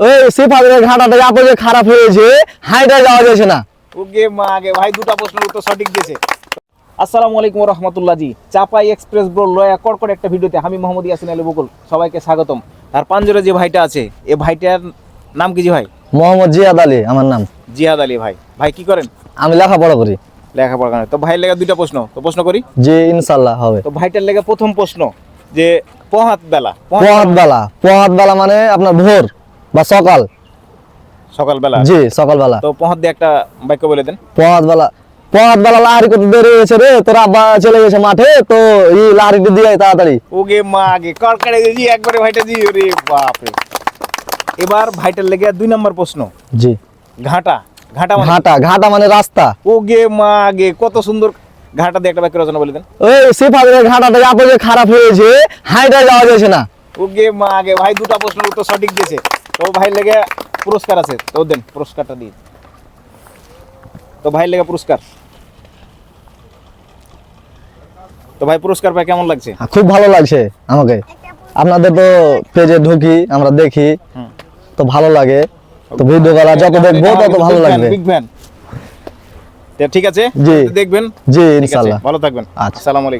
ওই সিফাতের ঘাটাটা আপদে খারাপ হয়েছে, হাইটা যাওয়া যাচ্ছে না। ওকে মা আগে ভাই দুটো প্রশ্নের উত্তর সঠিক দিয়েছে। আসসালামু আলাইকুম ওয়া রাহমাতুল্লাহ জি। চাপাই এক্সপ্রেস ব্রো লয়া কড়কড় একটা ভিডিওতে আমি মোহাম্মদ ইয়াসিন আলী বকুল সবাইকে স্বাগতম। আর পাঞ্জরে যে ভাইটা আছে এই ভাইটার নাম কি জি ভাই? মোহাম্মদ জিয়াদ আলী আমার নাম। জিয়াদ আলী ভাই। ভাই কি করেন? আমি লেখাপড়া করি। লেখাপড়া করেন। তো ভাইয়ের লেগে দুইটা প্রশ্ন, তো প্রশ্ন করি। জি ইনশাল্লাহ হবে। তো ভাইটার লেগে প্রথম প্রশ্ন যে প্রহাত বেলা প্রহাত বেলা মানে আপনার ভোর বা সকাল, সকালবেলা। জি সকালবেলা। তো প্রহাত দিয়ে একটা বাক্য বলে দেন। প্রহাত বেলা লাহারি কত দেরি হয়েছে রে, তোর আব্বা চলে গেছে মাঠে, তো এই লাহারিটা দিয়ে আয় তাড়াতাড়ি। ওকে মা আগে কড়কড়ে জি একবারে ভাইটা জি। ওরে বাপ রে। এবার ভাইটার লেগে 2 নম্বর প্রশ্ন। জি ঘাটা ঘাটা মানে রাস্তা। ওগে মা আগে কত সুন্দর। ঘাটা দিয়ে একটা বাক্য রচনা বলে দেন। ওই সিফাতের ঘাটাটা আপদে খারাপ হয়েছে, হাইটা যাওয়া যাচ্ছে না। ওগে মা আগে ভাই দুটো প্রশ্নের উত্তর সঠিক দিয়েছে। তো ভাই লেগে পুরস্কার আছে, তো দেন পুরস্কারটা দিন। তো ভাই লেগে পুরস্কার। তো ভাই পুরস্কার পাই কেমন লাগছে? খুব ভালো লাগছে আমাকে। আপনাদের তো পেজে ঢুকি, আমরা দেখি, তো ভালো লাগে। তো ভিডিও গুলো যত দেখবো তত ভালো লাগবে। Big fan. ঠিক আছে, জি দেখবেন। জি ঠিক আছে, ইনশাআল্লাহ। ভালো থাকবেন। আচ্ছা। আসসালামু আলাইকুম।